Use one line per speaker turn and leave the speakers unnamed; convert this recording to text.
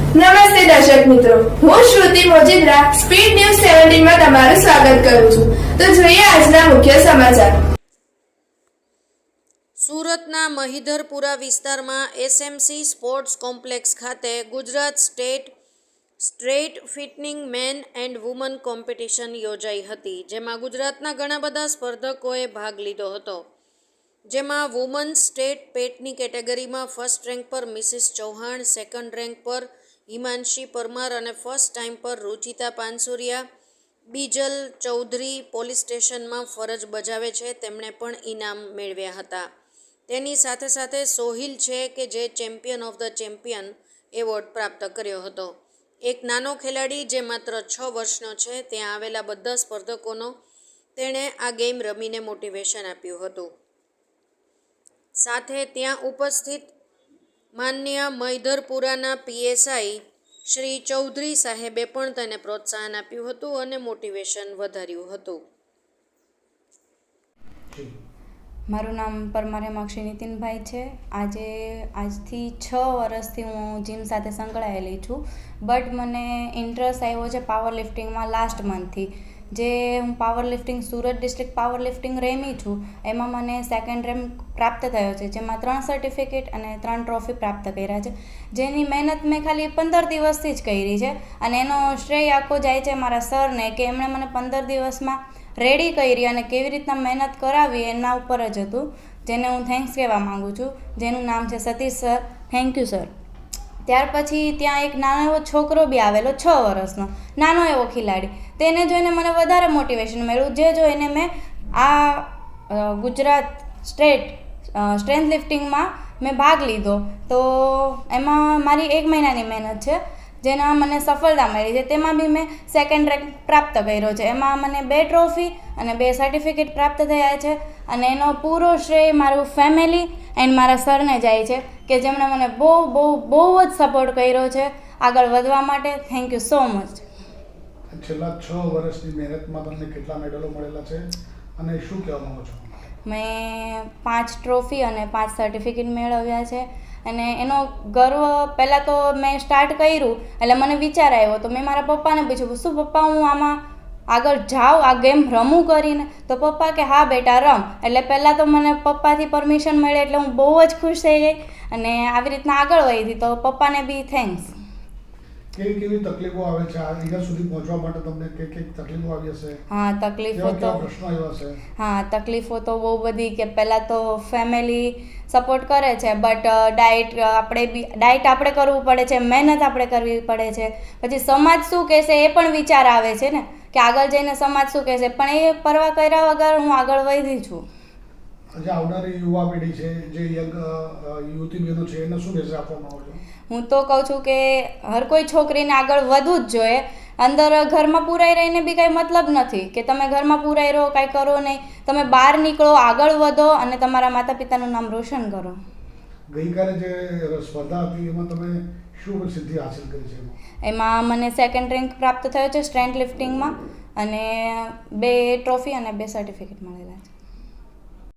નમસ્તે દર્શક મિત્રો, હું શ્રુતિ મોજીદ્રા સ્પીડ ન્યૂઝ 17 માં તમારું સ્વાગત કરું છું. તો જોઈએ આજના મુખ્ય સમાચાર.
સુરતના મહિધરપુરા વિસ્તારમાં એસએમસી સ્પોર્ટ્સ કોમ્પ્લેક્સ ખાતે ગુજરાત સ્ટ્રેટ ફિટનિંગ મેન એન્ડ વુમન કોમ્પિટિશન યોજાઈ હતી, જેમાં ગુજરાતના ઘણા બધા સ્પર્ધકોએ ભાગ લીધો હતો. જેમાં વુમન્સ સ્ટેટ પેટની કેટેગરીમાં ફર્સ્ટ રેન્ક પર મિસિસ ચૌહાણ, સેકન્ડ રેન્ક પર હિમાંશી પરમાર અને ફર્સ્ટ ટાઈમ પર રુચિતા પાનસુરિયા. બીજલ ચૌધરી પોલીસ સ્ટેશનમાં ફરજ બજાવે છે, તેમણે પણ ઇનામ મેળવ્યા હતા. તેની સાથે સાથે સોહિલ છે કે જે champion of the champion award પ્રાપ્ત કર્યો હતો. એક નાનો ખેલાડી જે માત્ર 6 વર્ષનો છે, ત્યાં આવેલા બધા સ્પર્ધકોનો તેણે આ ગેમ રમીને મોટિવેશન આપ્યું હતું. સાથે ત્યાં ઉપસ્થિત માન્ય મહિધરપુરાના પીએસઆઈ શ્રી ચૌધરી સાહેબે પણ તેને પ્રોત્સાહન આપ્યું હતું અને મોટિવેશન વધાર્યું હતું.
મારું નામ પરમાર હેમાક્ષી નીતિનભાઈ છે. આજથી 6 વર્ષથી હું જીમ સાથે સંકળાયેલી છું, બટ મને ઇન્ટરેસ્ટ આવ્યો છે પાવર લિફ્ટિંગમાં લાસ્ટ મંથથી. જે હું power lifting Surat district power lifting રેમી છું, એમાં મને સેકન્ડ રેન્ક પ્રાપ્ત થયો છે, જેમાં 3 સર્ટિફિકેટ અને 3 ટ્રોફી પ્રાપ્ત કર્યા છે. જેની મહેનત મેં ખાલી 15 દિવસથી જ કરી છે અને એનો શ્રેય આખો જાય છે મારા સરને, કે એમણે મને 15 દિવસમાં રેડી કરી અને કેવી રીતના મહેનત કરાવી એના ઉપર જ હતું, જેને હું થેન્ક્સ કહેવા માગું છું, જેનું નામ છે Satish sir. Thank you sir. ત્યાર પછી ત્યાં એક નાનો એવો છોકરો બી આવેલો, 6 વર્ષનો નાનો એવો ખેલાડી. તેને જોઈને મને વધારે મોટિવેશન મળ્યું, જે જોઈને મેં આ ગુજરાત સ્ટ્રેન્થ લિફ્ટિંગમાં મેં ભાગ લીધો. તો એમાં મારી 1 મહિનાની મહેનત છે, જેના મને સફળતા મળી છે. તેમાં બી મેં સેકન્ડ રેન્ક પ્રાપ્ત કર્યો છે. એમાં મને 2 ટ્રોફી અને 2 સર્ટિફિકેટ પ્રાપ્ત થયા છે અને એનો પૂરો શ્રેય મારું ફેમિલી એન્ડ મારા સરને જાય છે, કે જેમણે મને બહુ જ સપોર્ટ કર્યો છે આગળ વધવા માટે. Thank you so much.
છેલ્લા 6 વર્ષની મહેનતમાં તમને કેટલા મેડલો મળેલા છે અને શું કહેવા માંગો છો?
મેં 5 ટ્રોફી અને 5 સર્ટિફિકેટ મેળવ્યા છે. અને એનો ગર્વ પહેલાં તો મેં સ્ટાર્ટ કર્યું એટલે મને વિચાર આવ્યો, તો મેં મારા પપ્પાને પૂછ્યું, શું પપ્પા હું આમાં આગળ જાઉં, આ ગેમ રમું કરીને? તો પપ્પા કે હા બેટા રમ. એટલે પહેલાં તો મને પપ્પાથી પરમિશન મળી એટલે હું બહુ જ ખુશ થઈ ગઈ અને આવી રીતના આગળ વધી. તો પપ્પાને બી થેન્ક્સ.
કેવી તકલીફો આવે છે અહીંયા સુધી પહોંચવા માટે? તમને કે તકલીફો આવી હશે?
હા, તકલીફો તો
પ્રશ્નો આવ્યા હશે?
હા, તકલીફો તો બહુ બધી, કે પહેલાં તો ફેમિલી સપોર્ટ કરે છે, બટ ડાયટ આપણે કરવું પડે છે, મહેનત આપણે કરવી પડે છે. પછી સમાજ શું કહેશે એ પણ વિચાર આવે છે ને, કે આગળ જઈને સમાજ શું કહેશે, પણ એ પરવા કર્યા વગર હું આગળ વધી છું.
આજે આવનારી યુવા પેઢી છે, જે યંગ યુવતી બહેનો છે, એને શું મેસેજ આપવા માંગો છો?
હું તો કહું છું કે હર કોઈ છોકરીને આગળ વધવું જ જોઈએ. અંદર ઘરમાં પૂરાઈ રહીને બી કાંઈ મતલબ નથી, કે તમે ઘરમાં પૂરાઈ રહો, કાંઈ કરો નહીં. તમે બહાર નીકળો, આગળ વધો અને તમારા માતા પિતાનું નામ રોશન કરો.
ગઈકાલે જે સ્પર્ધા હતી એમાં તમે શું સિદ્ધિ હાંસલ કરી છે?
એમાં મને સેકન્ડ રેન્ક પ્રાપ્ત થયો છે સ્ટ્રેન્થ લિફ્ટિંગમાં અને 2 ટ્રોફી અને 2 સર્ટિફિકેટ મળેલા છે.